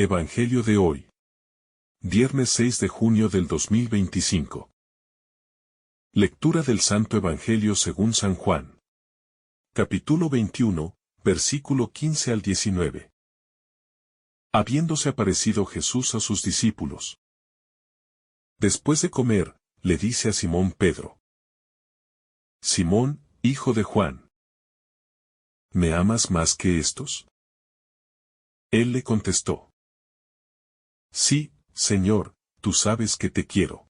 Evangelio de hoy. Viernes 6 de junio del 2025. Lectura del Santo Evangelio según San Juan. Capítulo 21, versículo 15 al 19. Habiéndose aparecido Jesús a sus discípulos. Después de comer, le dice a Simón Pedro: Simón, hijo de Juan, ¿me amas más que estos? Él le contestó: Sí, Señor, tú sabes que te quiero.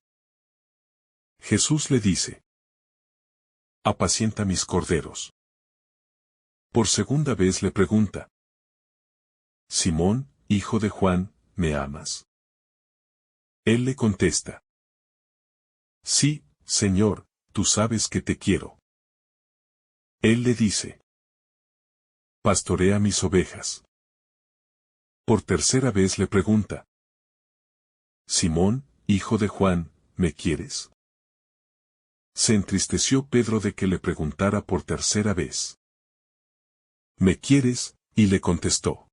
Jesús le dice: Apacienta mis corderos. Por segunda vez le pregunta: Simón, hijo de Juan, ¿me amas? Él le contesta: Sí, Señor, tú sabes que te quiero. Él le dice: Pastorea mis ovejas. Por tercera vez le pregunta: Simón, hijo de Juan, ¿me quieres? Se entristeció Pedro de que le preguntara por tercera vez: ¿Me quieres? Y le contestó: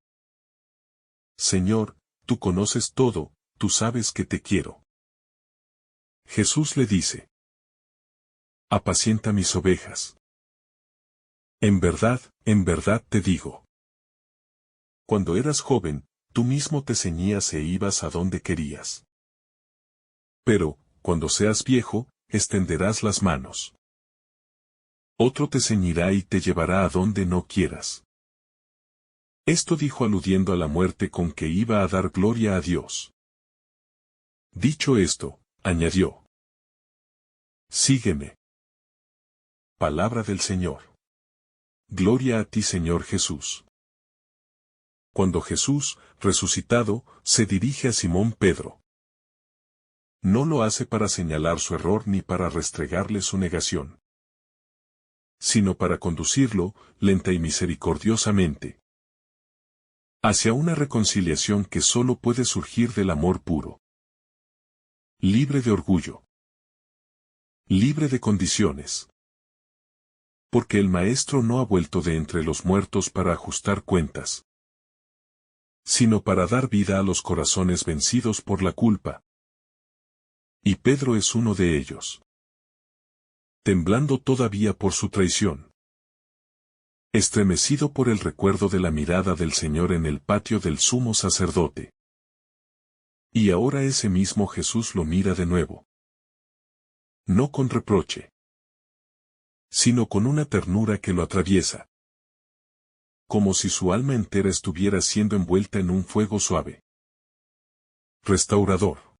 Señor, tú conoces todo, tú sabes que te quiero. Jesús le dice: Apacienta mis ovejas. En verdad te digo. Cuando eras joven, tú mismo te ceñías e ibas a donde querías. Pero, cuando seas viejo, extenderás las manos. Otro te ceñirá y te llevará a donde no quieras. Esto dijo aludiendo a la muerte con que iba a dar gloria a Dios. Dicho esto, añadió: Sígueme. Palabra del Señor. Gloria a ti, Señor Jesús. Cuando Jesús, resucitado, se dirige a Simón Pedro, no lo hace para señalar su error ni para restregarle su negación, sino para conducirlo, lenta y misericordiosamente, hacia una reconciliación que solo puede surgir del amor puro, libre de orgullo, libre de condiciones. Porque el Maestro no ha vuelto de entre los muertos para ajustar cuentas, sino para dar vida a los corazones vencidos por la culpa. Y Pedro es uno de ellos. Temblando todavía por su traición, estremecido por el recuerdo de la mirada del Señor en el patio del sumo sacerdote. Y ahora ese mismo Jesús lo mira de nuevo. No con reproche, sino con una ternura que lo atraviesa. Como si su alma entera estuviera siendo envuelta en un fuego suave, restaurador,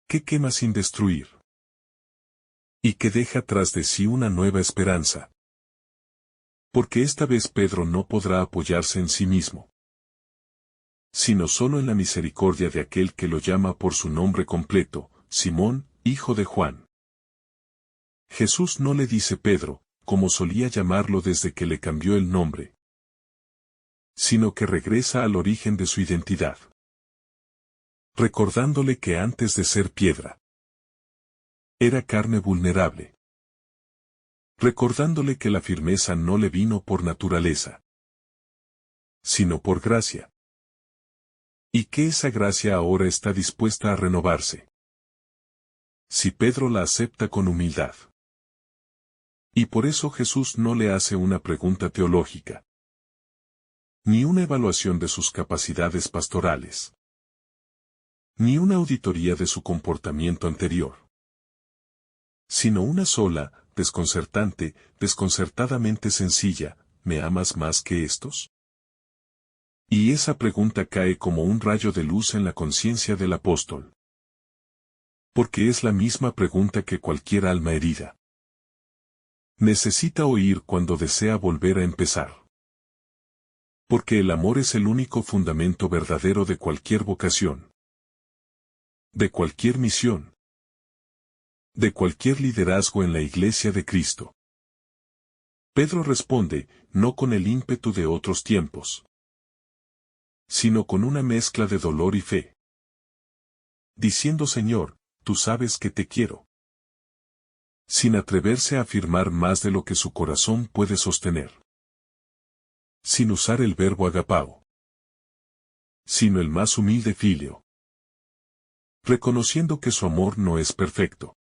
que quema sin destruir, y que deja tras de sí una nueva esperanza. Porque esta vez Pedro no podrá apoyarse en sí mismo, sino solo en la misericordia de aquel que lo llama por su nombre completo: Simón, hijo de Juan. Jesús no le dice Pedro, como solía llamarlo desde que le cambió el nombre, sino que regresa al origen de su identidad, recordándole que antes de ser piedra, era carne vulnerable, recordándole que la firmeza no le vino por naturaleza, sino por gracia, y que esa gracia ahora está dispuesta a renovarse, si Pedro la acepta con humildad. Y por eso Jesús no le hace una pregunta teológica, ni una evaluación de sus capacidades pastorales, ni una auditoría de su comportamiento anterior, sino una sola, desconcertadamente sencilla: ¿me amas más que estos? Y esa pregunta cae como un rayo de luz en la conciencia del apóstol. Porque es la misma pregunta que cualquier alma herida necesita oír cuando desea volver a empezar. Porque el amor es el único fundamento verdadero de cualquier vocación, de cualquier misión, de cualquier liderazgo en la Iglesia de Cristo. Pedro responde, no con el ímpetu de otros tiempos, sino con una mezcla de dolor y fe, diciendo: Señor, tú sabes que te quiero. Sin atreverse a afirmar más de lo que su corazón puede sostener, sin usar el verbo agapao, sino el más humilde filio. Reconociendo que su amor no es perfecto,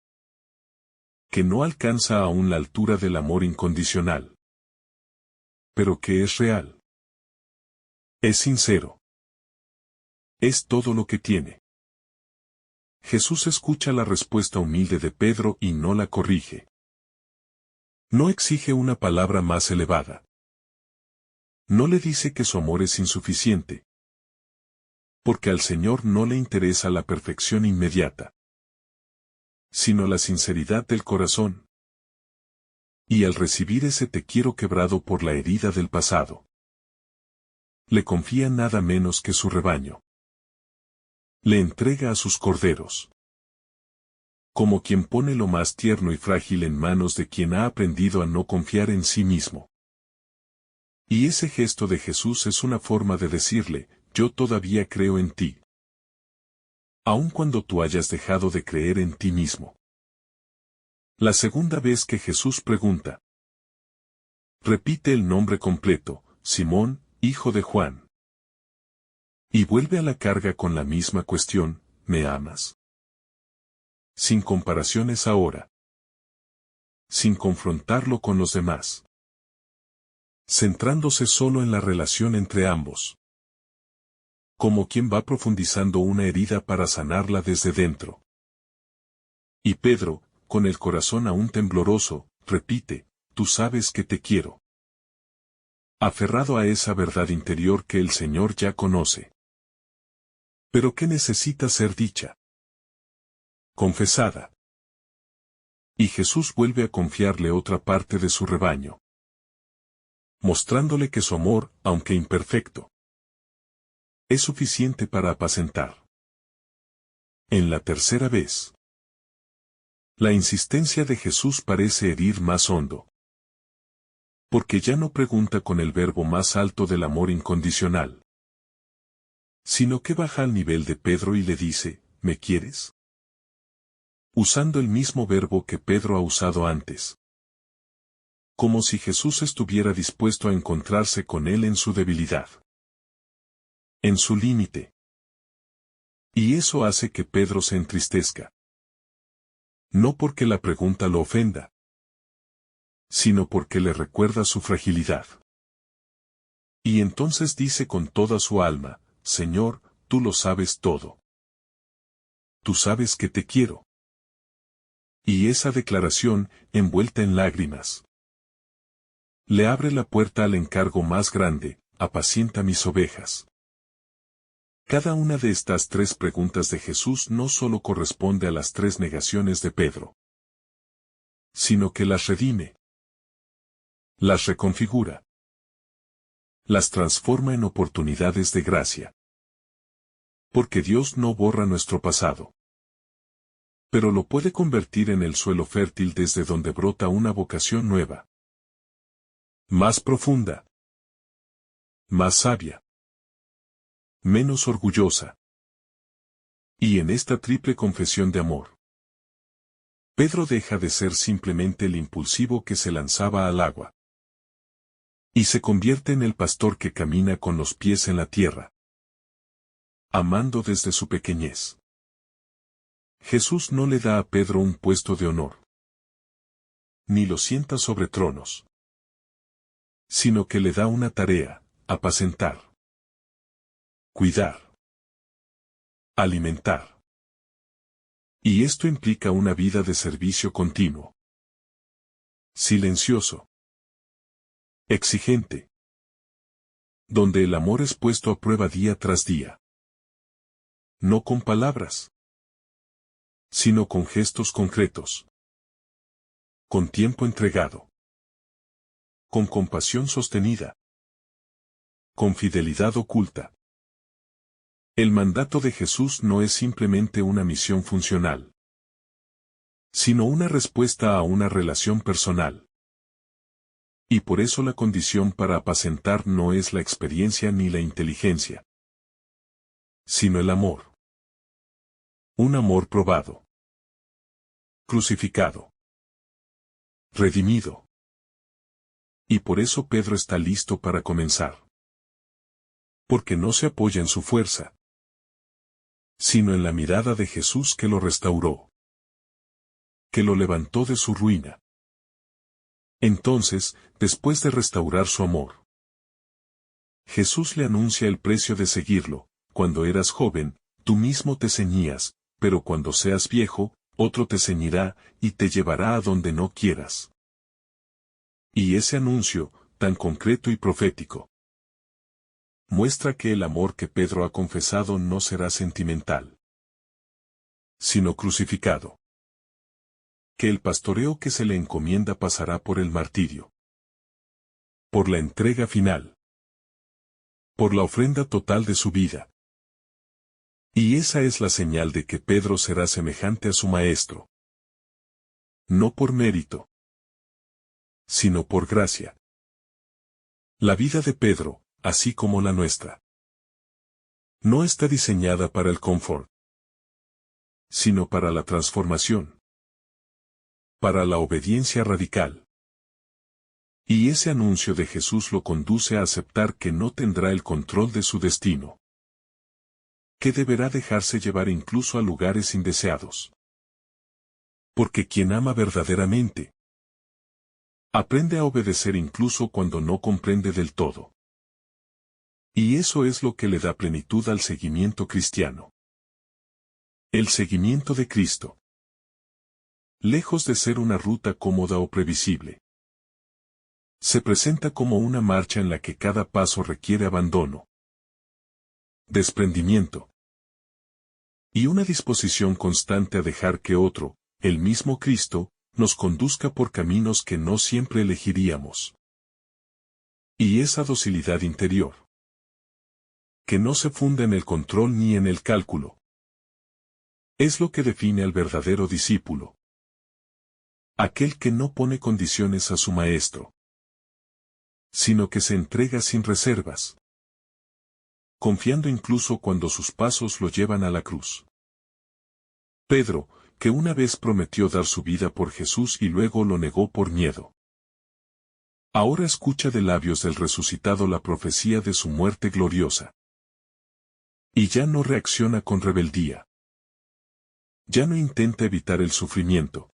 que no alcanza aún la altura del amor incondicional, pero que es real. Es sincero. Es todo lo que tiene. Jesús escucha la respuesta humilde de Pedro y no la corrige. No exige una palabra más elevada. No le dice que su amor es insuficiente, porque al Señor no le interesa la perfección inmediata, sino la sinceridad del corazón. Y al recibir ese te quiero quebrado por la herida del pasado, le confía nada menos que su rebaño. Le entrega a sus corderos. Como quien pone lo más tierno y frágil en manos de quien ha aprendido a no confiar en sí mismo. Y ese gesto de Jesús es una forma de decirle, yo todavía creo en ti, aun cuando tú hayas dejado de creer en ti mismo. La segunda vez que Jesús pregunta, repite el nombre completo, Simón, hijo de Juan. Y vuelve a la carga con la misma cuestión, ¿me amas? Sin comparaciones ahora. Sin confrontarlo con los demás. Centrándose solo en la relación entre ambos. Como quien va profundizando una herida para sanarla desde dentro. Y Pedro, con el corazón aún tembloroso, repite, tú sabes que te quiero. Aferrado a esa verdad interior que el Señor ya conoce. Pero que necesita ser dicha. Confesada. Y Jesús vuelve a confiarle otra parte de su rebaño. Mostrándole que su amor, aunque imperfecto, es suficiente para apacentar. En la tercera vez, la insistencia de Jesús parece herir más hondo. Porque ya no pregunta con el verbo más alto del amor incondicional, sino que baja al nivel de Pedro y le dice, ¿me quieres? Usando el mismo verbo que Pedro ha usado antes. Como si Jesús estuviera dispuesto a encontrarse con él en su debilidad. En su límite. Y eso hace que Pedro se entristezca. No porque la pregunta lo ofenda, sino porque le recuerda su fragilidad. Y entonces dice con toda su alma, Señor, tú lo sabes todo. Tú sabes que te quiero. Y esa declaración, envuelta en lágrimas, le abre la puerta al encargo más grande, apacienta mis ovejas. Cada una de estas tres preguntas de Jesús no solo corresponde a las tres negaciones de Pedro, sino que las redime, las reconfigura, las transforma en oportunidades de gracia. Porque Dios no borra nuestro pasado, pero lo puede convertir en el suelo fértil desde donde brota una vocación nueva. Más profunda. Más sabia. Menos orgullosa. Y en esta triple confesión de amor, Pedro deja de ser simplemente el impulsivo que se lanzaba al agua. Y se convierte en el pastor que camina con los pies en la tierra. Amando desde su pequeñez. Jesús no le da a Pedro un puesto de honor. Ni lo sienta sobre tronos. Sino que le da una tarea, apacentar. Cuidar. Alimentar. Y esto implica una vida de servicio continuo. Silencioso. Exigente. Donde el amor es puesto a prueba día tras día. No con palabras, sino con gestos concretos. Con tiempo entregado. Con compasión sostenida. Con fidelidad oculta. El mandato de Jesús no es simplemente una misión funcional, sino una respuesta a una relación personal. Y por eso la condición para apacentar no es la experiencia ni la inteligencia, sino el amor. Un amor probado. Crucificado. Redimido. Y por eso Pedro está listo para comenzar. Porque no se apoya en su fuerza, sino en la mirada de Jesús que lo restauró, que lo levantó de su ruina. Entonces, después de restaurar su amor, Jesús le anuncia el precio de seguirlo. Cuando eras joven, tú mismo te ceñías, pero cuando seas viejo, otro te ceñirá y te llevará a donde no quieras. Y ese anuncio, tan concreto y profético, muestra que el amor que Pedro ha confesado no será sentimental, sino crucificado. Que el pastoreo que se le encomienda pasará por el martirio, por la entrega final, por la ofrenda total de su vida. Y esa es la señal de que Pedro será semejante a su Maestro. No por mérito, sino por gracia. La vida de Pedro, así como la nuestra, no está diseñada para el confort, sino para la transformación, para la obediencia radical. Y ese anuncio de Jesús lo conduce a aceptar que no tendrá el control de su destino, que deberá dejarse llevar incluso a lugares indeseados. Porque quien ama verdaderamente, aprende a obedecer incluso cuando no comprende del todo. Y eso es lo que le da plenitud al seguimiento cristiano. El seguimiento de Cristo, lejos de ser una ruta cómoda o previsible, se presenta como una marcha en la que cada paso requiere abandono, desprendimiento y una disposición constante a dejar que otro, el mismo Cristo, nos conduzca por caminos que no siempre elegiríamos. Y esa docilidad interior, que no se funda en el control ni en el cálculo, es lo que define al verdadero discípulo. Aquel que no pone condiciones a su Maestro, sino que se entrega sin reservas, confiando incluso cuando sus pasos lo llevan a la cruz. Pedro, que una vez prometió dar su vida por Jesús y luego lo negó por miedo, ahora escucha de labios del resucitado la profecía de su muerte gloriosa. Y ya no reacciona con rebeldía. Ya no intenta evitar el sufrimiento,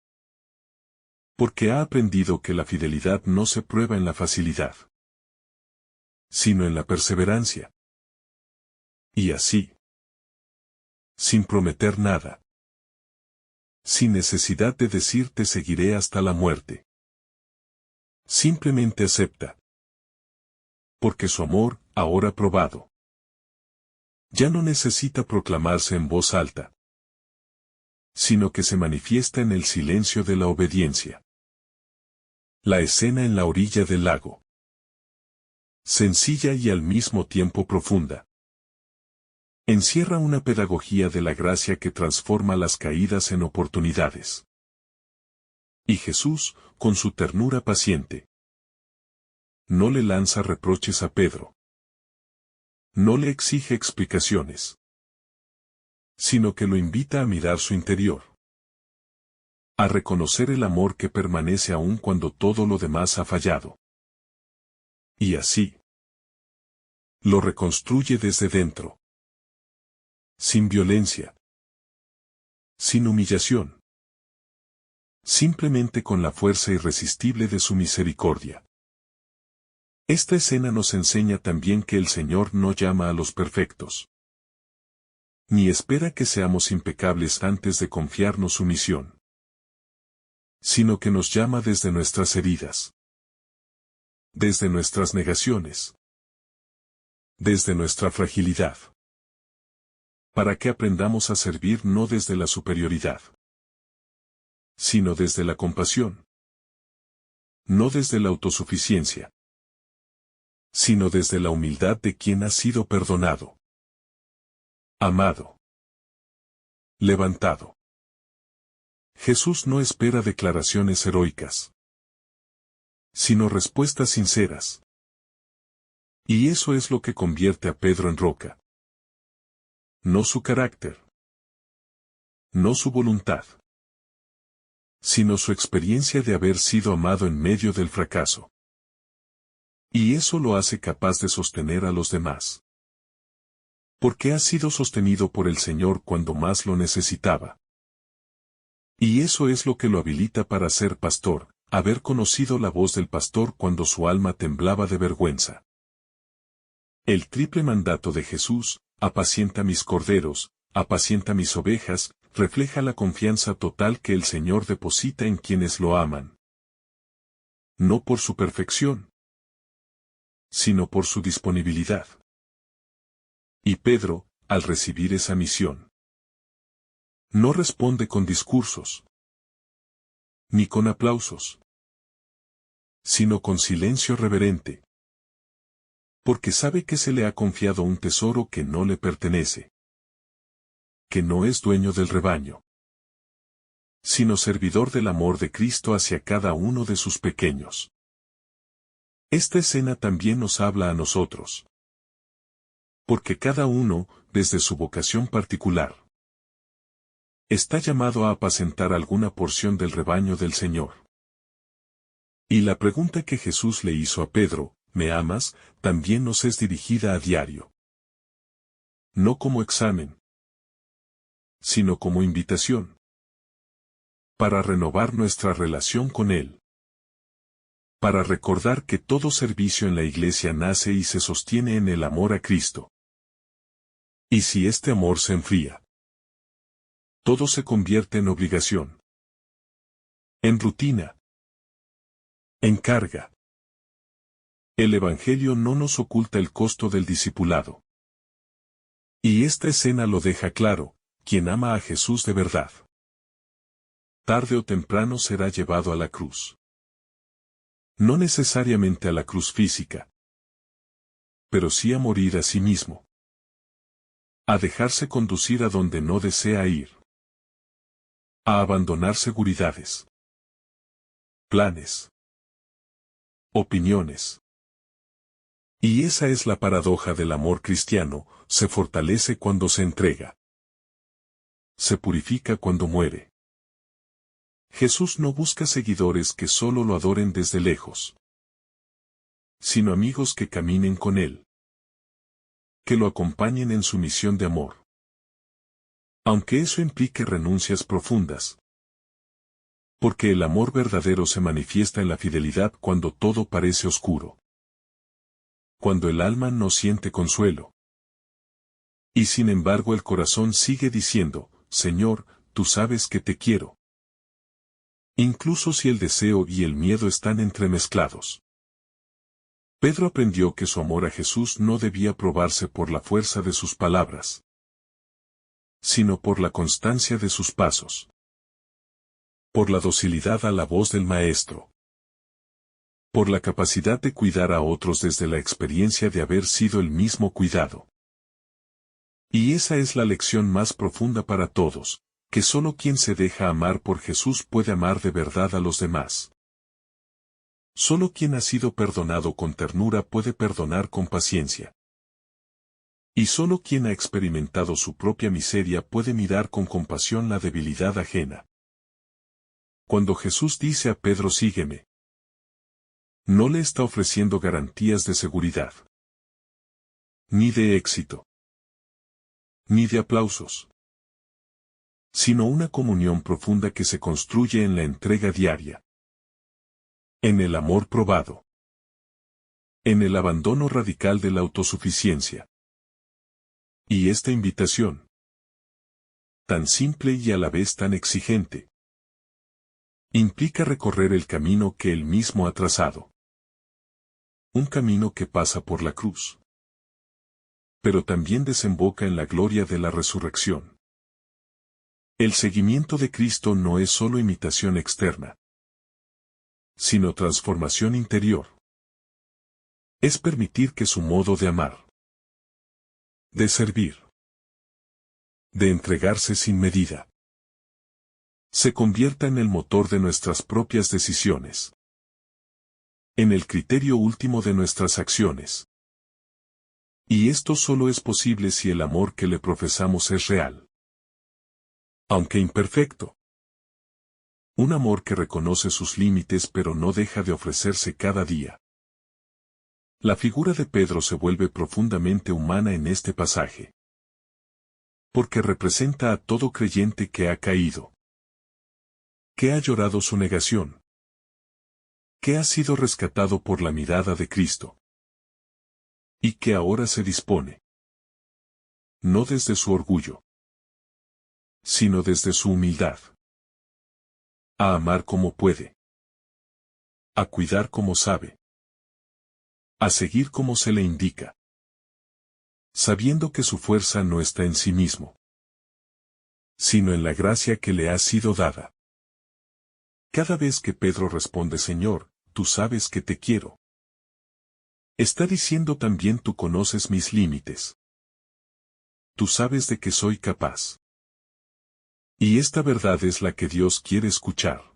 porque ha aprendido que la fidelidad no se prueba en la facilidad, sino en la perseverancia. Y así, sin prometer nada, sin necesidad de decir te seguiré hasta la muerte, simplemente acepta, porque su amor, ahora probado, ya no necesita proclamarse en voz alta, sino que se manifiesta en el silencio de la obediencia. La escena en la orilla del lago, sencilla y al mismo tiempo profunda, encierra una pedagogía de la gracia que transforma las caídas en oportunidades. Y Jesús, con su ternura paciente, no le lanza reproches a Pedro, no le exige explicaciones, sino que lo invita a mirar su interior, a reconocer el amor que permanece aún cuando todo lo demás ha fallado. Y así, lo reconstruye desde dentro, sin violencia, sin humillación, simplemente con la fuerza irresistible de su misericordia. Esta escena nos enseña también que el Señor no llama a los perfectos, ni espera que seamos impecables antes de confiarnos su misión, sino que nos llama desde nuestras heridas, desde nuestras negaciones, desde nuestra fragilidad, para que aprendamos a servir no desde la superioridad, sino desde la compasión, no desde la autosuficiencia, sino desde la humildad de quien ha sido perdonado, amado, levantado. Jesús no espera declaraciones heroicas, sino respuestas sinceras. Y eso es lo que convierte a Pedro en roca. No su carácter, no su voluntad, sino su experiencia de haber sido amado en medio del fracaso. Y eso lo hace capaz de sostener a los demás. Porque ha sido sostenido por el Señor cuando más lo necesitaba. Y eso es lo que lo habilita para ser pastor, haber conocido la voz del pastor cuando su alma temblaba de vergüenza. El triple mandato de Jesús, apacienta mis corderos, apacienta mis ovejas, refleja la confianza total que el Señor deposita en quienes lo aman. No por su perfección, sino por su disponibilidad. Y Pedro, al recibir esa misión, no responde con discursos, ni con aplausos, sino con silencio reverente. Porque sabe que se le ha confiado un tesoro que no le pertenece, que no es dueño del rebaño, sino servidor del amor de Cristo hacia cada uno de sus pequeños. Esta escena también nos habla a nosotros. Porque cada uno, desde su vocación particular, está llamado a apacentar alguna porción del rebaño del Señor. Y la pregunta que Jesús le hizo a Pedro, ¿me amas?, también nos es dirigida a diario. No como examen, sino como invitación. Para renovar nuestra relación con Él. Para recordar que todo servicio en la Iglesia nace y se sostiene en el amor a Cristo. Y si este amor se enfría, todo se convierte en obligación, en rutina, en carga. El Evangelio no nos oculta el costo del discipulado. Y esta escena lo deja claro: quien ama a Jesús de verdad, tarde o temprano será llevado a la cruz. No necesariamente a la cruz física, pero sí a morir a sí mismo. A dejarse conducir a donde no desea ir. A abandonar seguridades, planes, opiniones. Y esa es la paradoja del amor cristiano: se fortalece cuando se entrega. Se purifica cuando muere. Jesús no busca seguidores que solo lo adoren desde lejos, sino amigos que caminen con Él, que lo acompañen en su misión de amor. Aunque eso implique renuncias profundas. Porque el amor verdadero se manifiesta en la fidelidad cuando todo parece oscuro. Cuando el alma no siente consuelo. Y sin embargo el corazón sigue diciendo: Señor, tú sabes que te quiero. Incluso si el deseo y el miedo están entremezclados. Pedro aprendió que su amor a Jesús no debía probarse por la fuerza de sus palabras, sino por la constancia de sus pasos. Por la docilidad a la voz del Maestro. Por la capacidad de cuidar a otros desde la experiencia de haber sido el mismo cuidado. Y esa es la lección más profunda para todos, que solo quien se deja amar por Jesús puede amar de verdad a los demás. Solo quien ha sido perdonado con ternura puede perdonar con paciencia. Y solo quien ha experimentado su propia miseria puede mirar con compasión la debilidad ajena. Cuando Jesús dice a Pedro: sígueme, no le está ofreciendo garantías de seguridad, ni de éxito, ni de aplausos, sino una comunión profunda que se construye en la entrega diaria, en el amor probado, en el abandono radical de la autosuficiencia. Y esta invitación, tan simple y a la vez tan exigente, implica recorrer el camino que Él mismo ha trazado. Un camino que pasa por la cruz, pero también desemboca en la gloria de la resurrección. El seguimiento de Cristo no es solo imitación externa, sino transformación interior. Es permitir que su modo de amar, de servir, de entregarse sin medida, se convierta en el motor de nuestras propias decisiones, en el criterio último de nuestras acciones. Y esto solo es posible si el amor que le profesamos es real, aunque imperfecto. Un amor que reconoce sus límites pero no deja de ofrecerse cada día. La figura de Pedro se vuelve profundamente humana en este pasaje. Porque representa a todo creyente que ha caído, que ha llorado su negación, que ha sido rescatado por la mirada de Cristo, y que ahora se dispone, no desde su orgullo, sino desde su humildad, a amar como puede, a cuidar como sabe, a seguir como se le indica, sabiendo que su fuerza no está en sí mismo, sino en la gracia que le ha sido dada. Cada vez que Pedro responde Señor, tú sabes que te quiero, está diciendo también tú conoces mis límites. Tú sabes de que soy capaz. Y esta verdad es la que Dios quiere escuchar.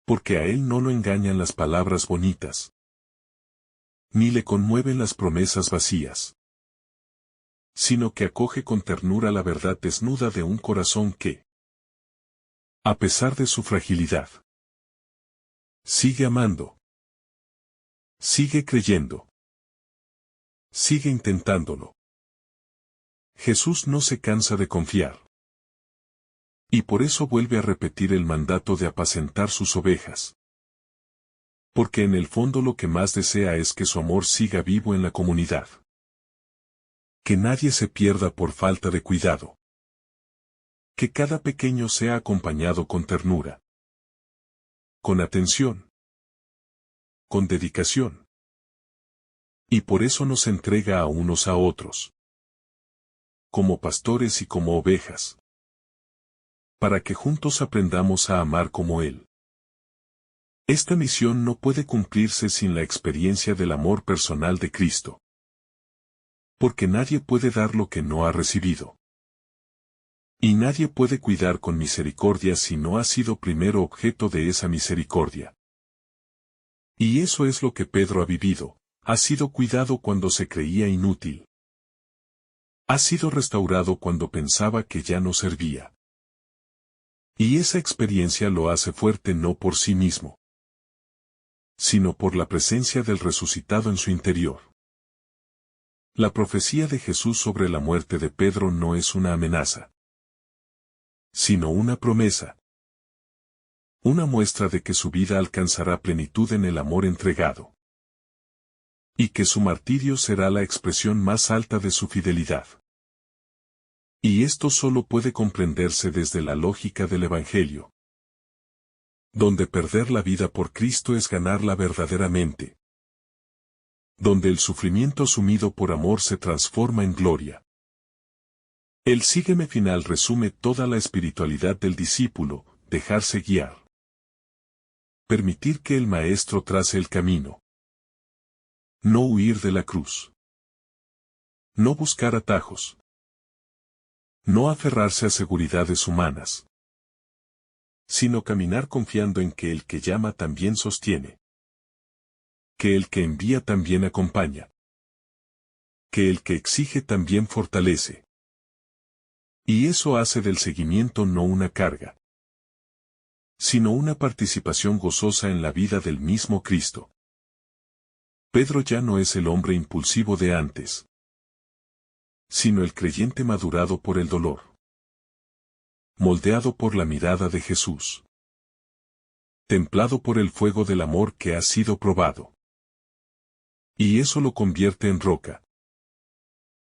Porque a Él no lo engañan las palabras bonitas, ni le conmueven las promesas vacías, sino que acoge con ternura la verdad desnuda de un corazón que, a pesar de su fragilidad, sigue amando, sigue creyendo, sigue intentándolo. Jesús no se cansa de confiar. Y por eso vuelve a repetir el mandato de apacentar sus ovejas. Porque en el fondo lo que más desea es que su amor siga vivo en la comunidad. Que nadie se pierda por falta de cuidado. Que cada pequeño sea acompañado con ternura, con atención, con dedicación. Y por eso nos entrega a unos a otros, como pastores y como ovejas, para que juntos aprendamos a amar como Él. Esta misión no puede cumplirse sin la experiencia del amor personal de Cristo. Porque nadie puede dar lo que no ha recibido. Y nadie puede cuidar con misericordia si no ha sido primero objeto de esa misericordia. Y eso es lo que Pedro ha vivido, ha sido cuidado cuando se creía inútil. Ha sido restaurado cuando pensaba que ya no servía. Y esa experiencia lo hace fuerte no por sí mismo, sino por la presencia del resucitado en su interior. La profecía de Jesús sobre la muerte de Pedro no es una amenaza, sino una promesa. Una muestra de que su vida alcanzará plenitud en el amor entregado. Y que su martirio será la expresión más alta de su fidelidad. Y esto solo puede comprenderse desde la lógica del Evangelio, donde perder la vida por Cristo es ganarla verdaderamente, donde el sufrimiento asumido por amor se transforma en gloria. El sígueme final resume toda la espiritualidad del discípulo, dejarse guiar. Permitir que el Maestro trace el camino. No huir de la cruz. No buscar atajos. No aferrarse a seguridades humanas, sino caminar confiando en que el que llama también sostiene, que el que envía también acompaña, que el que exige también fortalece. Y eso hace del seguimiento no una carga, sino una participación gozosa en la vida del mismo Cristo. Pedro ya no es el hombre impulsivo de antes, sino el creyente madurado por el dolor, moldeado por la mirada de Jesús, templado por el fuego del amor que ha sido probado. Y eso lo convierte en roca,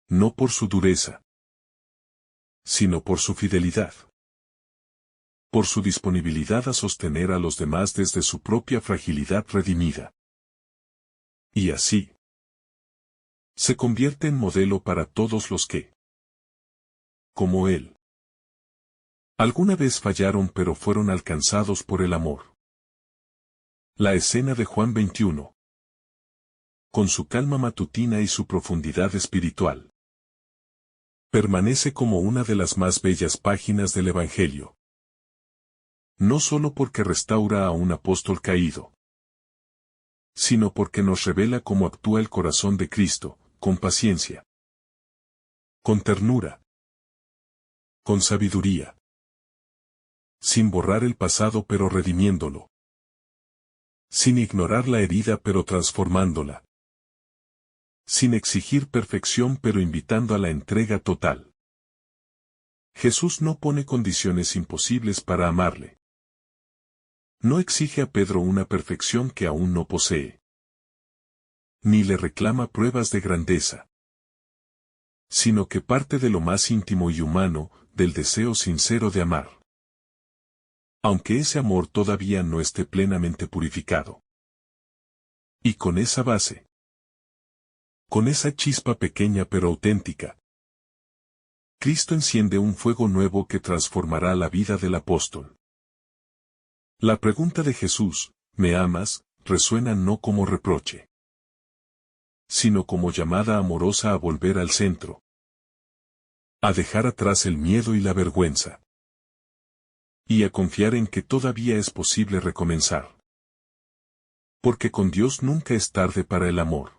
no por su dureza, sino por su fidelidad, por su disponibilidad a sostener a los demás desde su propia fragilidad redimida. Y así, se convierte en modelo para todos los que, como Él, alguna vez fallaron pero fueron alcanzados por el amor. La escena de Juan 21. Con su calma matutina y su profundidad espiritual, permanece como una de las más bellas páginas del Evangelio. No solo porque restaura a un apóstol caído, sino porque nos revela cómo actúa el corazón de Cristo, con paciencia, con ternura, con sabiduría, sin borrar el pasado pero redimiéndolo, sin ignorar la herida pero transformándola, sin exigir perfección pero invitando a la entrega total. Jesús no pone condiciones imposibles para amarle. No exige a Pedro una perfección que aún no posee. Ni le reclama pruebas de grandeza. Sino que parte de lo más íntimo y humano, del deseo sincero de amar. Aunque ese amor todavía no esté plenamente purificado. Y con esa base. Con esa chispa pequeña pero auténtica. Cristo enciende un fuego nuevo que transformará la vida del apóstol. La pregunta de Jesús, ¿me amas?, resuena no como reproche, sino como llamada amorosa a volver al centro. A dejar atrás el miedo y la vergüenza. Y a confiar en que todavía es posible recomenzar. Porque con Dios nunca es tarde para el amor.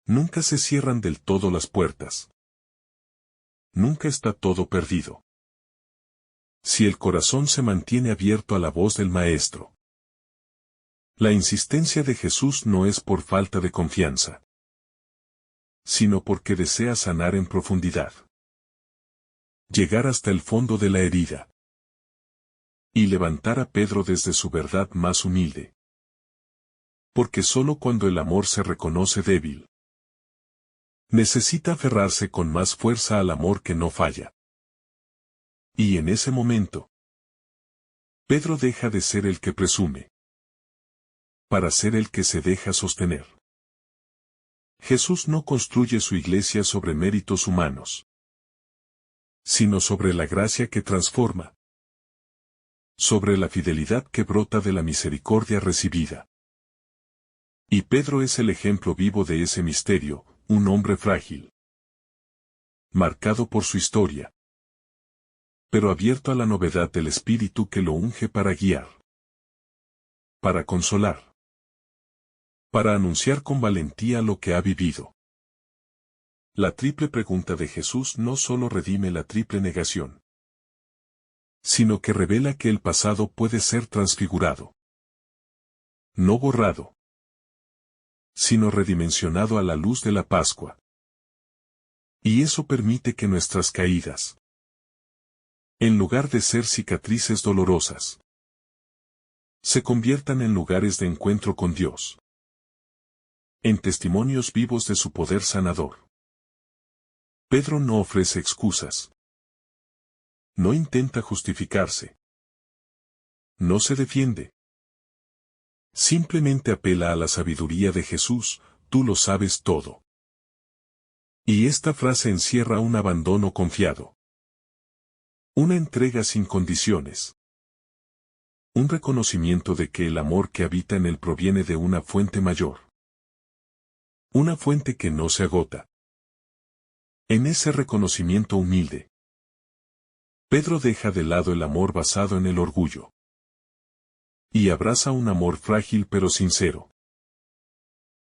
Nunca se cierran del todo las puertas. Nunca está todo perdido. Si el corazón se mantiene abierto a la voz del Maestro. La insistencia de Jesús no es por falta de confianza, sino porque desea sanar en profundidad. Llegar hasta el fondo de la herida. Y levantar a Pedro desde su verdad más humilde. Porque solo cuando el amor se reconoce débil, necesita aferrarse con más fuerza al amor que no falla. Y en ese momento, Pedro deja de ser el que presume, para ser el que se deja sostener. Jesús no construye su iglesia sobre méritos humanos, sino sobre la gracia que transforma, sobre la fidelidad que brota de la misericordia recibida. Y Pedro es el ejemplo vivo de ese misterio, un hombre frágil, marcado por su historia, pero abierto a la novedad del Espíritu que lo unge para guiar, para consolar, para anunciar con valentía lo que ha vivido. La triple pregunta de Jesús no solo redime la triple negación, sino que revela que el pasado puede ser transfigurado, no borrado, sino redimensionado a la luz de la Pascua. Y eso permite que nuestras caídas, en lugar de ser cicatrices dolorosas, se conviertan en lugares de encuentro con Dios, en testimonios vivos de su poder sanador. Pedro no ofrece excusas. No intenta justificarse. No se defiende. Simplemente apela a la sabiduría de Jesús, tú lo sabes todo. Y esta frase encierra un abandono confiado. Una entrega sin condiciones. Un reconocimiento de que el amor que habita en él proviene de una fuente mayor. Una fuente que no se agota. En ese reconocimiento humilde, Pedro deja de lado el amor basado en el orgullo. Y abraza un amor frágil pero sincero.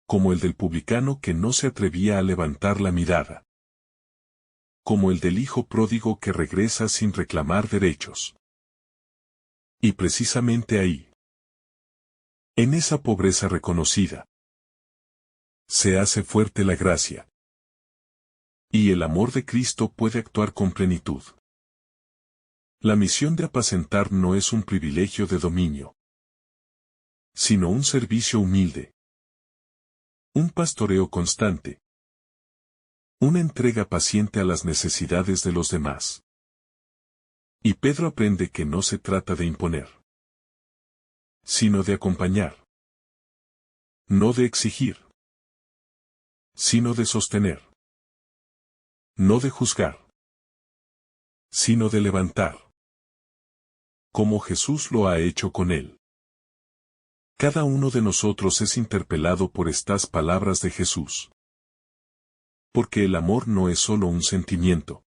Como el del publicano que no se atrevía a levantar la mirada. Como el del hijo pródigo que regresa sin reclamar derechos. Y precisamente ahí, en esa pobreza reconocida, se hace fuerte la gracia. Y el amor de Cristo puede actuar con plenitud. La misión de apacentar no es un privilegio de dominio, sino un servicio humilde. Un pastoreo constante. Una entrega paciente a las necesidades de los demás. Y Pedro aprende que no se trata de imponer, sino de acompañar. No de exigir, sino de sostener. No de juzgar, sino de levantar. Como Jesús lo ha hecho con él. Cada uno de nosotros es interpelado por estas palabras de Jesús. Porque el amor no es solo un sentimiento,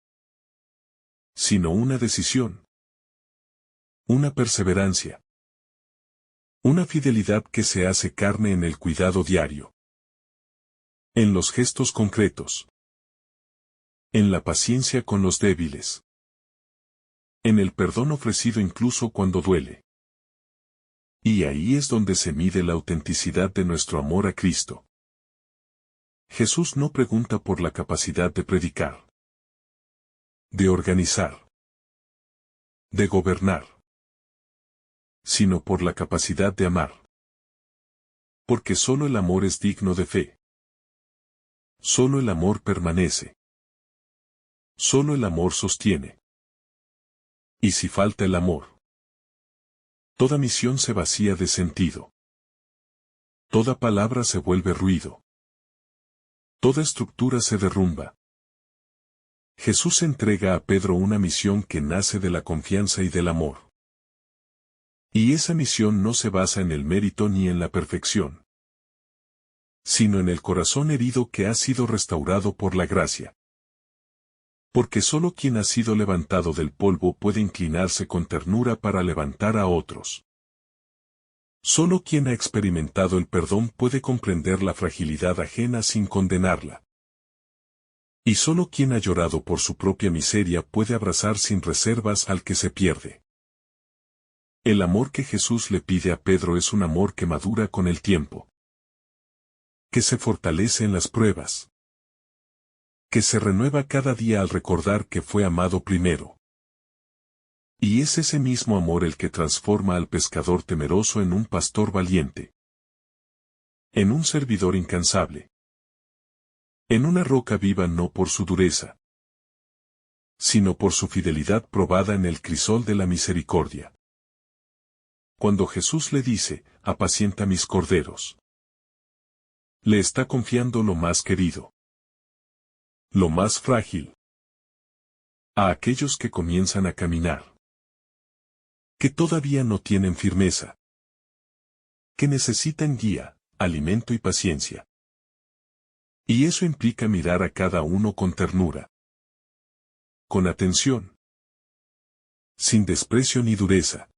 sino una decisión. Una perseverancia. Una fidelidad que se hace carne en el cuidado diario. En los gestos concretos. En la paciencia con los débiles. En el perdón ofrecido incluso cuando duele. Y ahí es donde se mide la autenticidad de nuestro amor a Cristo. Jesús no pregunta por la capacidad de predicar. de organizar, de gobernar, sino por la capacidad de amar. Porque solo el amor es digno de fe. Solo el amor permanece. Solo el amor sostiene. Y si falta el amor, toda misión se vacía de sentido. Toda palabra se vuelve ruido. Toda estructura se derrumba. Jesús entrega a Pedro una misión que nace de la confianza y del amor. Y esa misión no se basa en el mérito ni en la perfección, sino en el corazón herido que ha sido restaurado por la gracia. Porque solo quien ha sido levantado del polvo puede inclinarse con ternura para levantar a otros. Solo quien ha experimentado el perdón puede comprender la fragilidad ajena sin condenarla. Y solo quien ha llorado por su propia miseria puede abrazar sin reservas al que se pierde. El amor que Jesús le pide a Pedro es un amor que madura con el tiempo, que se fortalece en las pruebas, que se renueva cada día al recordar que fue amado primero. Y es ese mismo amor el que transforma al pescador temeroso en un pastor valiente, en un servidor incansable, en una roca viva no por su dureza, sino por su fidelidad probada en el crisol de la misericordia. Cuando Jesús le dice, apacienta mis corderos, le está confiando lo más querido, lo más frágil, a aquellos que comienzan a caminar, que todavía no tienen firmeza, que necesitan guía, alimento y paciencia. Y eso implica mirar a cada uno con ternura, con atención, sin desprecio ni dureza,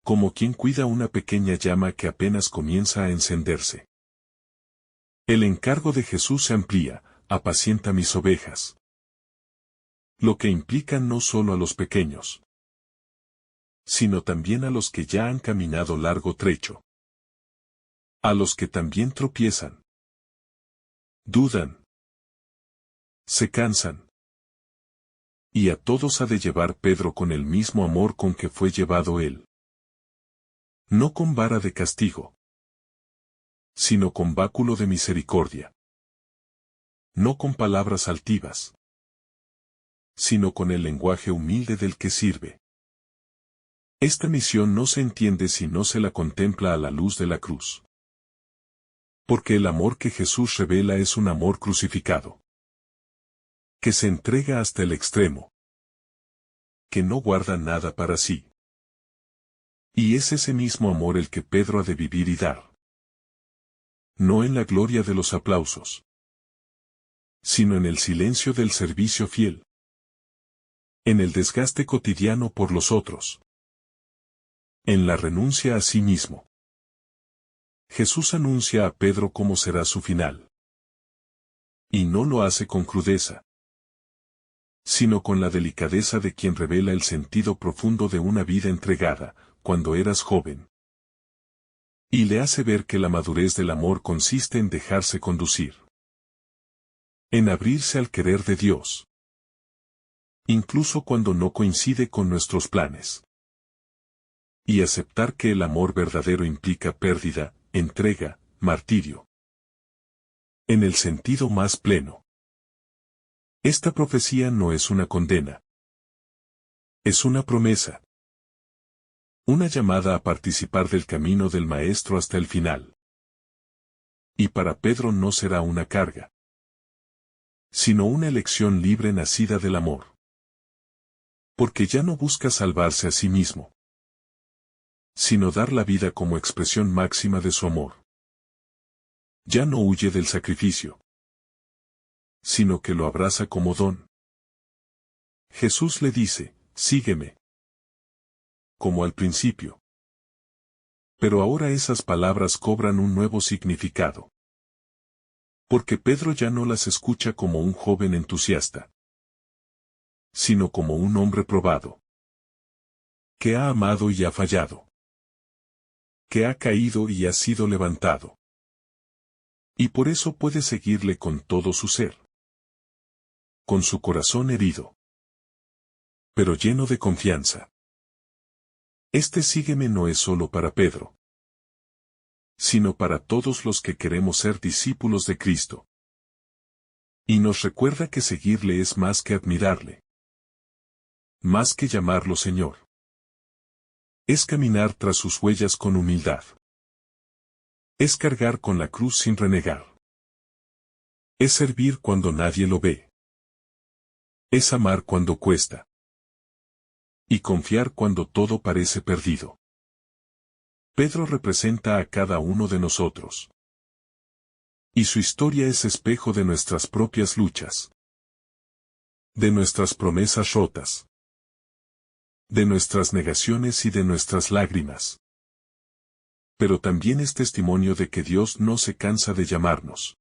como quien cuida una pequeña llama que apenas comienza a encenderse. El encargo de Jesús se amplía, apacienta mis ovejas. Lo que implica no solo a los pequeños, sino también a los que ya han caminado largo trecho. A los que también tropiezan, dudan, se cansan. Y a todos ha de llevar Pedro con el mismo amor con que fue llevado él. No con vara de castigo, sino con báculo de misericordia. No con palabras altivas, sino con el lenguaje humilde del que sirve. Esta misión no se entiende si no se la contempla a la luz de la cruz. Porque el amor que Jesús revela es un amor crucificado, que se entrega hasta el extremo, que no guarda nada para sí. Y es ese mismo amor el que Pedro ha de vivir y dar. No en la gloria de los aplausos, sino en el silencio del servicio fiel, en el desgaste cotidiano por los otros, en la renuncia a sí mismo. Jesús anuncia a Pedro cómo será su final. Y no lo hace con crudeza, sino con la delicadeza de quien revela el sentido profundo de una vida entregada, cuando eras joven. Y le hace ver que la madurez del amor consiste en dejarse conducir, en abrirse al querer de Dios, incluso cuando no coincide con nuestros planes. Y aceptar que el amor verdadero implica pérdida, entrega, martirio. En el sentido más pleno. Esta profecía no es una condena. Es una promesa. Una llamada a participar del camino del Maestro hasta el final. Y para Pedro no será una carga, sino una elección libre nacida del amor. Porque ya no busca salvarse a sí mismo, sino dar la vida como expresión máxima de su amor. Ya no huye del sacrificio, sino que lo abraza como don. Jesús le dice, sígueme. Como al principio. Pero ahora esas palabras cobran un nuevo significado. Porque Pedro ya no las escucha como un joven entusiasta, sino como un hombre probado, que ha amado y ha fallado, que ha caído y ha sido levantado. Y por eso puede seguirle con todo su ser, con su corazón herido, pero lleno de confianza. Este sígueme no es solo para Pedro, sino para todos los que queremos ser discípulos de Cristo. Y nos recuerda que seguirle es más que admirarle, más que llamarlo Señor. Es caminar tras sus huellas con humildad. Es cargar con la cruz sin renegar. Es servir cuando nadie lo ve. Es amar cuando cuesta. Y confiar cuando todo parece perdido. Pedro representa a cada uno de nosotros. Y su historia es espejo de nuestras propias luchas. De nuestras promesas rotas. De nuestras negaciones y de nuestras lágrimas. Pero también es testimonio de que Dios no se cansa de llamarnos.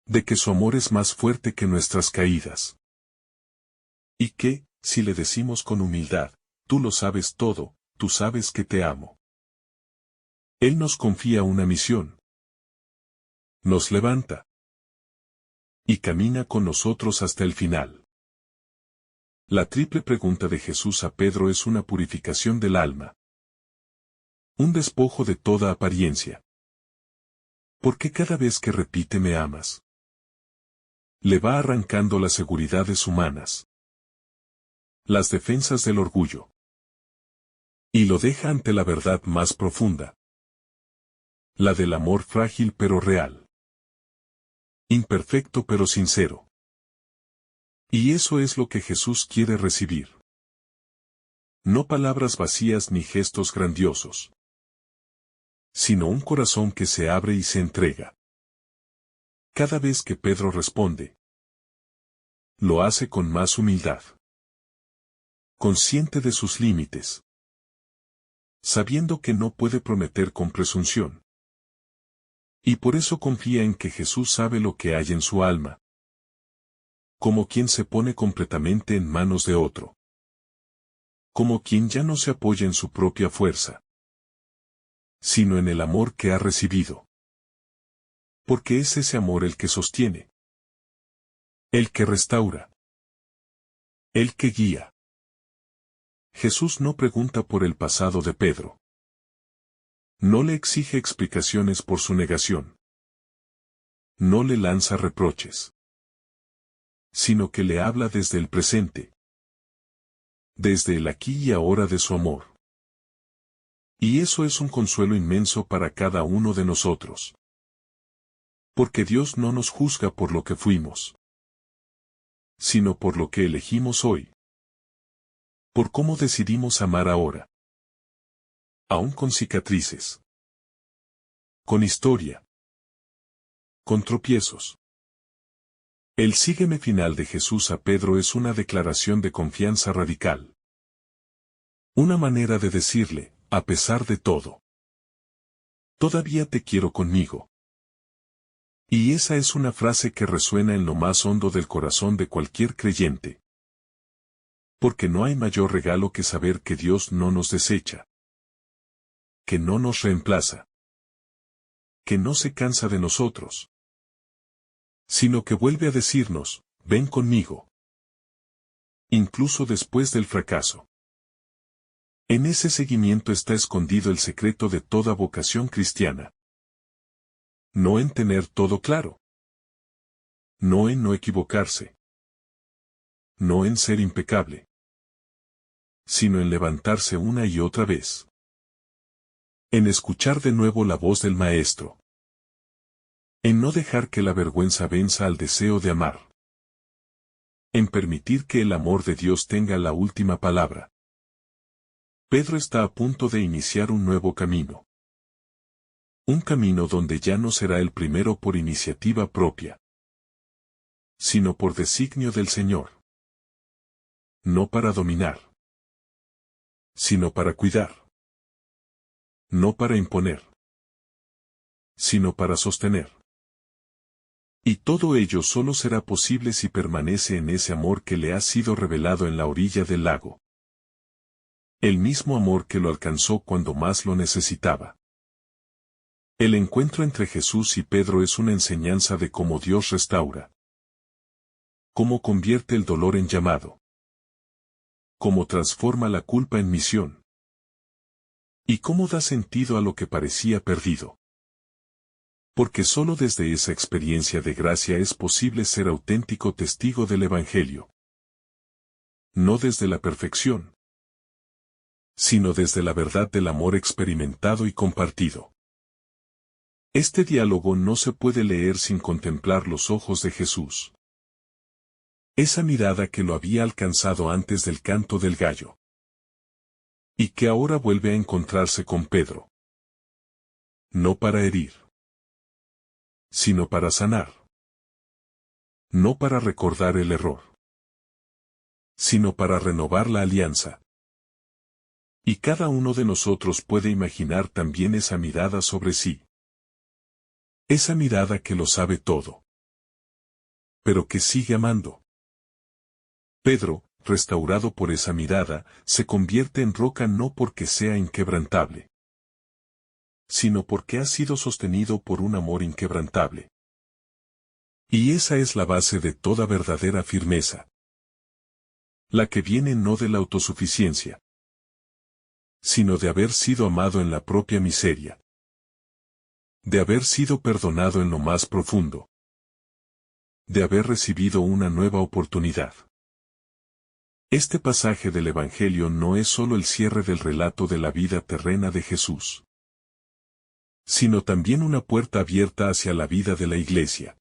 De que su amor es más fuerte que nuestras caídas. Y que, si le decimos con humildad, tú lo sabes todo, tú sabes que te amo. Él nos confía una misión. Nos levanta. Y camina con nosotros hasta el final. La triple pregunta de Jesús a Pedro es una purificación del alma. Un despojo de toda apariencia. ¿Por qué cada vez que repite me amas? Le va arrancando las seguridades humanas. Las defensas del orgullo. Y lo deja ante la verdad más profunda. La del amor frágil pero real. Imperfecto pero sincero. Y eso es lo que Jesús quiere recibir. No palabras vacías ni gestos grandiosos. Sino un corazón que se abre y se entrega. Cada vez que Pedro responde, lo hace con más humildad. Consciente de sus límites. Sabiendo que no puede prometer con presunción. Y por eso confía en que Jesús sabe lo que hay en su alma. Como quien se pone completamente en manos de otro. Como quien ya no se apoya en su propia fuerza, sino en el amor que ha recibido. Porque es ese amor el que sostiene. El que restaura. El que guía. Jesús no pregunta por el pasado de Pedro. No le exige explicaciones por su negación. No le lanza reproches. Sino que le habla desde el presente. Desde el aquí y ahora de su amor. Y eso es un consuelo inmenso para cada uno de nosotros. Porque Dios no nos juzga por lo que fuimos, sino por lo que elegimos hoy. Por cómo decidimos amar ahora. Aún con cicatrices. Con historia. Con tropiezos. El sígueme final de Jesús a Pedro es una declaración de confianza radical. Una manera de decirle, a pesar de todo, todavía te quiero conmigo. Y esa es una frase que resuena en lo más hondo del corazón de cualquier creyente. Porque no hay mayor regalo que saber que Dios no nos desecha. Que no nos reemplaza. Que no se cansa de nosotros. Sino que vuelve a decirnos, ven conmigo. Incluso después del fracaso. En ese seguimiento está escondido el secreto de toda vocación cristiana. No en tener todo claro. No en no equivocarse. No en ser impecable. Sino en levantarse una y otra vez. En escuchar de nuevo la voz del Maestro. En no dejar que la vergüenza venza al deseo de amar. En permitir que el amor de Dios tenga la última palabra. Pedro está a punto de iniciar un nuevo camino. Un camino donde ya no será el primero por iniciativa propia, sino por designio del Señor. No para dominar, sino para cuidar. No para imponer, sino para sostener. Y todo ello solo será posible si permanece en ese amor que le ha sido revelado en la orilla del lago. El mismo amor que lo alcanzó cuando más lo necesitaba. El encuentro entre Jesús y Pedro es una enseñanza de cómo Dios restaura. Cómo convierte el dolor en llamado. cómo transforma la culpa en misión. Y cómo da sentido a lo que parecía perdido. Porque solo desde esa experiencia de gracia es posible ser auténtico testigo del Evangelio. No desde la perfección, sino desde la verdad del amor experimentado y compartido. Este diálogo no se puede leer sin contemplar los ojos de Jesús. Esa mirada que lo había alcanzado antes del canto del gallo. Y que ahora vuelve a encontrarse con Pedro. No para herir, sino para sanar. No para recordar el error, sino para renovar la alianza. Y cada uno de nosotros puede imaginar también esa mirada sobre sí. Esa mirada que lo sabe todo, pero que sigue amando. Pedro, restaurado por esa mirada, se convierte en roca no porque sea inquebrantable, sino porque ha sido sostenido por un amor inquebrantable. Y esa es la base de toda verdadera firmeza. La que viene no de la autosuficiencia, sino de haber sido amado en la propia miseria. De haber sido perdonado en lo más profundo. De haber recibido una nueva oportunidad. Este pasaje del Evangelio no es solo el cierre del relato de la vida terrena de Jesús, sino también una puerta abierta hacia la vida de la Iglesia.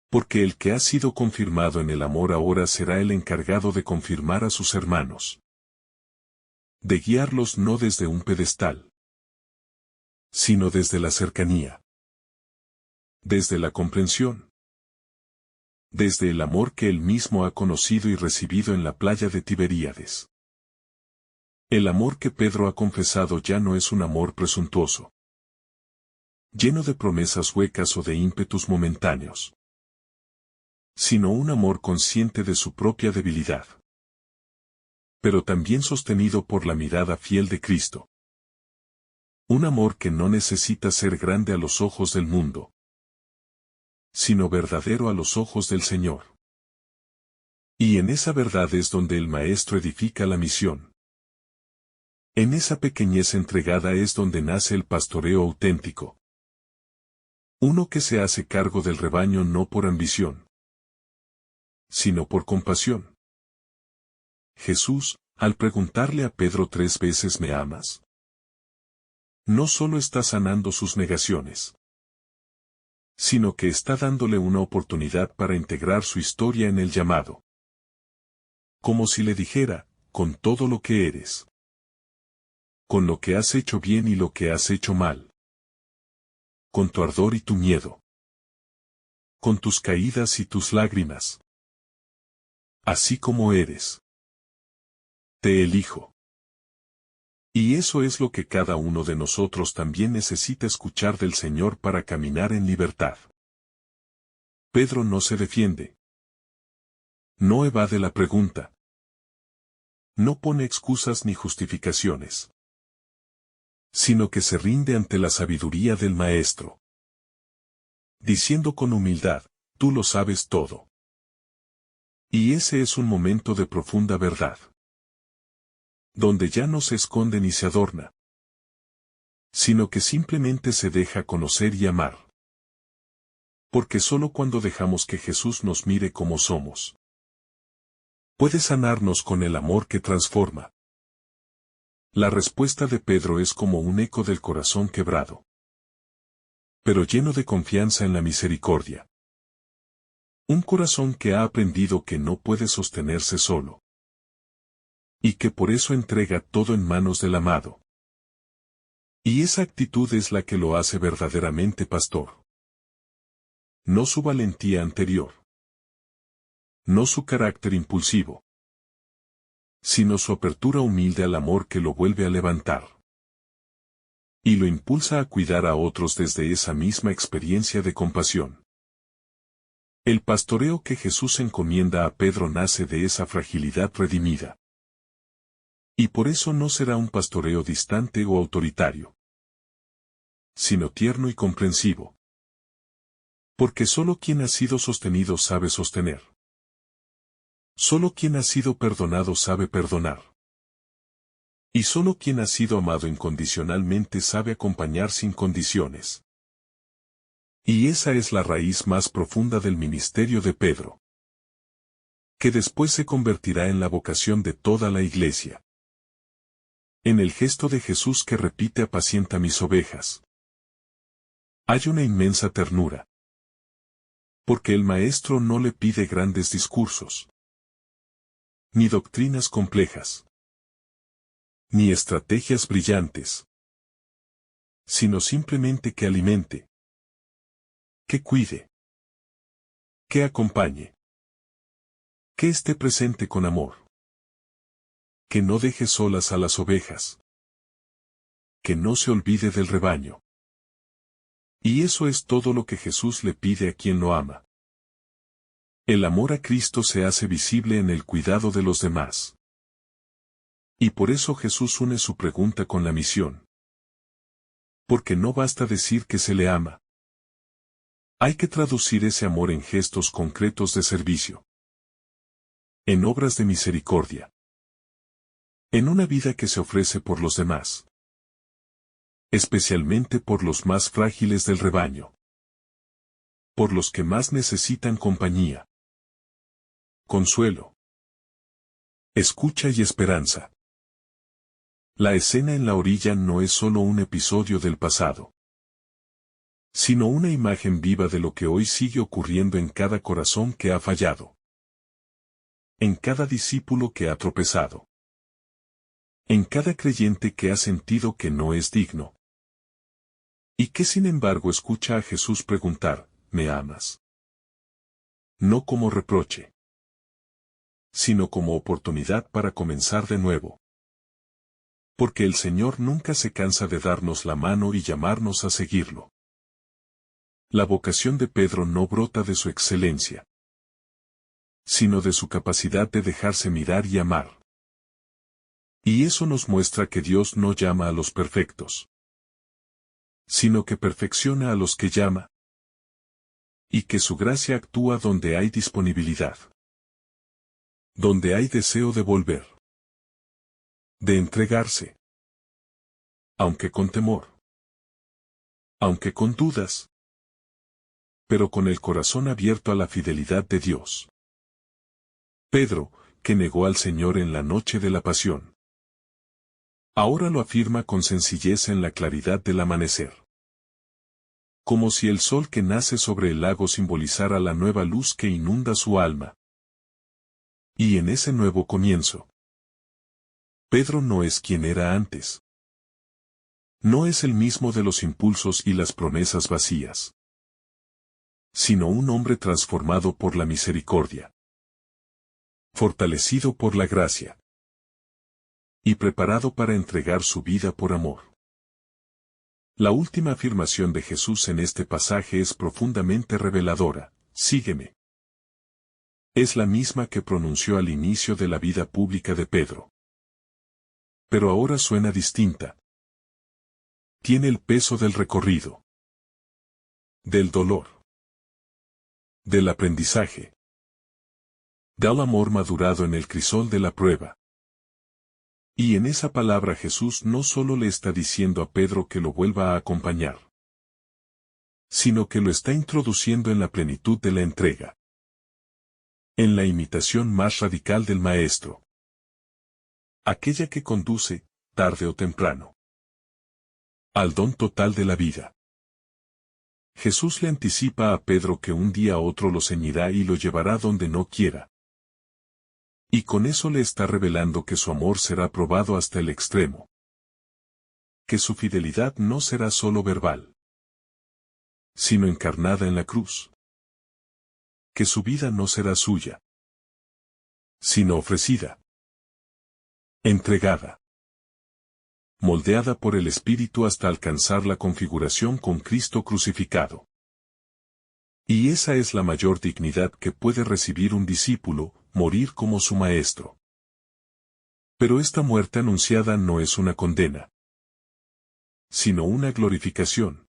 Porque el que ha sido confirmado en el amor ahora será el encargado de confirmar a sus hermanos. De guiarlos no desde un pedestal, sino desde la cercanía. Desde la comprensión. Desde el amor que él mismo ha conocido y recibido en la playa de Tiberíades. El amor que Pedro ha confesado ya no es un amor presuntuoso, lleno de promesas huecas o de ímpetus momentáneos, sino un amor consciente de su propia debilidad, pero también sostenido por la mirada fiel de Cristo. Un amor que no necesita ser grande a los ojos del mundo, sino verdadero a los ojos del Señor. Y en esa verdad es donde el Maestro edifica la misión. En esa pequeñez entregada es donde nace el pastoreo auténtico. Uno que se hace cargo del rebaño no por ambición, sino por compasión. Jesús, al preguntarle a Pedro 3 veces ¿me amas?, no solo está sanando sus negaciones, sino que está dándole una oportunidad para integrar su historia en el llamado. Como si le dijera, con todo lo que eres, con lo que has hecho bien y lo que has hecho mal, con tu ardor y tu miedo, con tus caídas y tus lágrimas, así como eres, te elijo. Y eso es lo que cada uno de nosotros también necesita escuchar del Señor para caminar en libertad. Pedro no se defiende. No evade la pregunta. No pone excusas ni justificaciones. Sino que se rinde ante la sabiduría del Maestro. Diciendo con humildad, tú lo sabes todo. Y ese es un momento de profunda verdad. Donde ya no se esconde ni se adorna, sino que simplemente se deja conocer y amar. Porque solo cuando dejamos que Jesús nos mire como somos, puede sanarnos con el amor que transforma. La respuesta de Pedro es como un eco del corazón quebrado, pero lleno de confianza en la misericordia. Un corazón que ha aprendido que no puede sostenerse solo, y que por eso entrega todo en manos del amado. Y esa actitud es la que lo hace verdaderamente pastor. No su valentía anterior, no su carácter impulsivo, sino su apertura humilde al amor que lo vuelve a levantar. Y lo impulsa a cuidar a otros desde esa misma experiencia de compasión. El pastoreo que Jesús encomienda a Pedro nace de esa fragilidad redimida. Y por eso no será un pastoreo distante o autoritario, sino tierno y comprensivo. Porque solo quien ha sido sostenido sabe sostener. Solo quien ha sido perdonado sabe perdonar. Y solo quien ha sido amado incondicionalmente sabe acompañar sin condiciones. Y esa es la raíz más profunda del ministerio de Pedro, que después se convertirá en la vocación de toda la Iglesia. En el gesto de Jesús que repite apacienta mis ovejas, hay una inmensa ternura. Porque el Maestro no le pide grandes discursos, ni doctrinas complejas, ni estrategias brillantes, sino simplemente que alimente, que cuide, que acompañe, que esté presente con amor, que no deje solas a las ovejas, que no se olvide del rebaño. Y eso es todo lo que Jesús le pide a quien lo ama. El amor a Cristo se hace visible en el cuidado de los demás. Y por eso Jesús une su pregunta con la misión. Porque no basta decir que se le ama. Hay que traducir ese amor en gestos concretos de servicio, en obras de misericordia, en una vida que se ofrece por los demás, especialmente por los más frágiles del rebaño, por los que más necesitan compañía, consuelo, escucha y esperanza. La escena en la orilla no es solo un episodio del pasado, sino una imagen viva de lo que hoy sigue ocurriendo en cada corazón que ha fallado, en cada discípulo que ha tropezado, en cada creyente que ha sentido que no es digno, y que sin embargo escucha a Jesús preguntar, ¿me amas? No como reproche, sino como oportunidad para comenzar de nuevo. Porque el Señor nunca se cansa de darnos la mano y llamarnos a seguirlo. La vocación de Pedro no brota de su excelencia, sino de su capacidad de dejarse mirar y amar. Y eso nos muestra que Dios no llama a los perfectos, sino que perfecciona a los que llama, y que su gracia actúa donde hay disponibilidad, donde hay deseo de volver, de entregarse, aunque con temor, aunque con dudas, pero con el corazón abierto a la fidelidad de Dios. Pedro, que negó al Señor en la noche de la pasión, ahora lo afirma con sencillez en la claridad del amanecer. Como si el sol que nace sobre el lago simbolizara la nueva luz que inunda su alma. Y en ese nuevo comienzo, Pedro no es quien era antes. No es el mismo de los impulsos y las promesas vacías, sino un hombre transformado por la misericordia, fortalecido por la gracia, y preparado para entregar su vida por amor. La última afirmación de Jesús en este pasaje es profundamente reveladora, sígueme. Es la misma que pronunció al inicio de la vida pública de Pedro. Pero ahora suena distinta. Tiene el peso del recorrido, del dolor, del aprendizaje, del amor madurado en el crisol de la prueba. Y en esa palabra Jesús no solo le está diciendo a Pedro que lo vuelva a acompañar, sino que lo está introduciendo en la plenitud de la entrega, en la imitación más radical del Maestro, aquella que conduce, tarde o temprano, al don total de la vida. Jesús le anticipa a Pedro que un día otro lo ceñirá y lo llevará donde no quiera. Y con eso le está revelando que su amor será probado hasta el extremo. Que su fidelidad no será solo verbal, sino encarnada en la cruz. Que su vida no será suya, sino ofrecida, entregada, moldeada por el Espíritu hasta alcanzar la configuración con Cristo crucificado. Y esa es la mayor dignidad que puede recibir un discípulo, morir como su Maestro. Pero esta muerte anunciada no es una condena, sino una glorificación.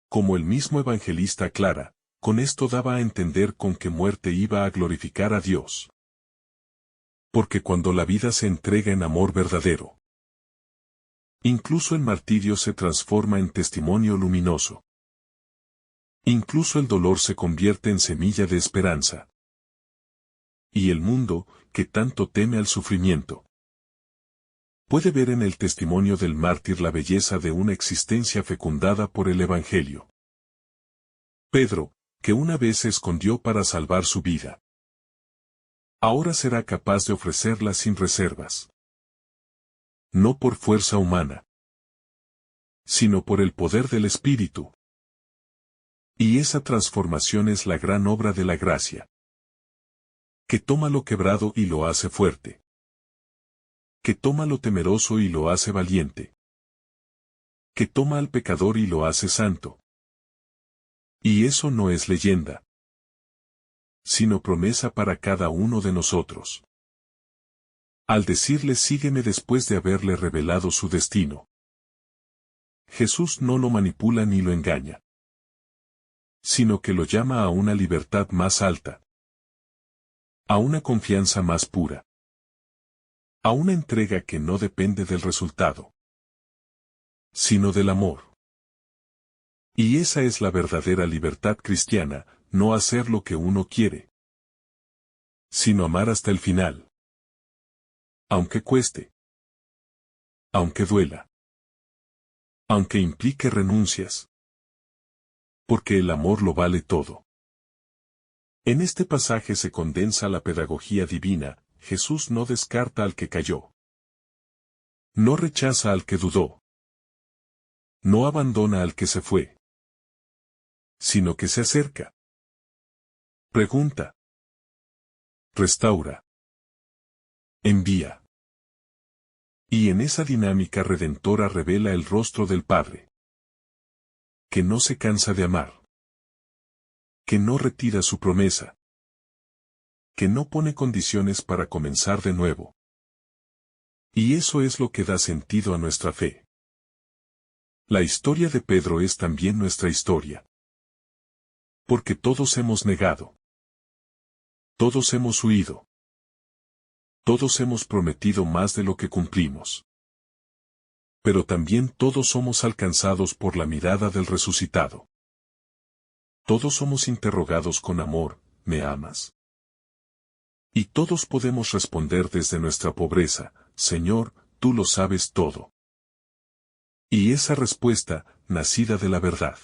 Como el mismo evangelista aclara, con esto daba a entender con qué muerte iba a glorificar a Dios. Porque cuando la vida se entrega en amor verdadero, incluso el martirio se transforma en testimonio luminoso. Incluso el dolor se convierte en semilla de esperanza. Y el mundo, que tanto teme al sufrimiento, puede ver en el testimonio del mártir la belleza de una existencia fecundada por el Evangelio. Pedro, que una vez se escondió para salvar su vida, ahora será capaz de ofrecerla sin reservas. No por fuerza humana, sino por el poder del Espíritu. Y esa transformación es la gran obra de la gracia, que toma lo quebrado y lo hace fuerte, que toma lo temeroso y lo hace valiente, que toma al pecador y lo hace santo. Y eso no es leyenda, sino promesa para cada uno de nosotros. Al decirle sígueme después de haberle revelado su destino, Jesús no lo manipula ni lo engaña, sino que lo llama a una libertad más alta, a una confianza más pura, a una entrega que no depende del resultado, sino del amor. Y esa es la verdadera libertad cristiana, no hacer lo que uno quiere, sino amar hasta el final. Aunque cueste, aunque duela, aunque implique renuncias, porque el amor lo vale todo. En este pasaje se condensa la pedagogía divina. Jesús no descarta al que cayó, no rechaza al que dudó, no abandona al que se fue, sino que se acerca, pregunta, restaura, envía. Y en esa dinámica redentora revela el rostro del Padre, que no se cansa de amar, que no retira su promesa, que no pone condiciones para comenzar de nuevo. Y eso es lo que da sentido a nuestra fe. La historia de Pedro es también nuestra historia. Porque todos hemos negado. Todos hemos huido. Todos hemos prometido más de lo que cumplimos. Pero también todos somos alcanzados por la mirada del resucitado. Todos somos interrogados con amor, ¿me amas? Y todos podemos responder desde nuestra pobreza, Señor, tú lo sabes todo. Y esa respuesta, nacida de la verdad,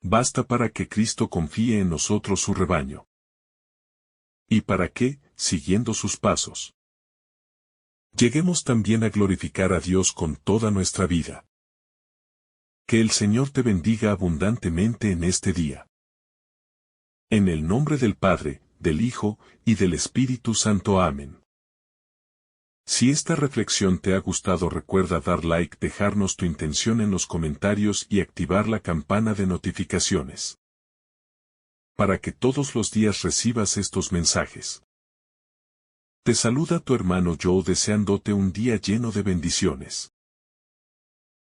basta para que Cristo confíe en nosotros su rebaño. Y para que, siguiendo sus pasos, lleguemos también a glorificar a Dios con toda nuestra vida. Que el Señor te bendiga abundantemente en este día. En el nombre del Padre, del Hijo, y del Espíritu Santo. Amén. Si esta reflexión te ha gustado, recuerda dar like, dejarnos tu intención en los comentarios y activar la campana de notificaciones, para que todos los días recibas estos mensajes. Te saluda tu hermano Joe deseándote un día lleno de bendiciones.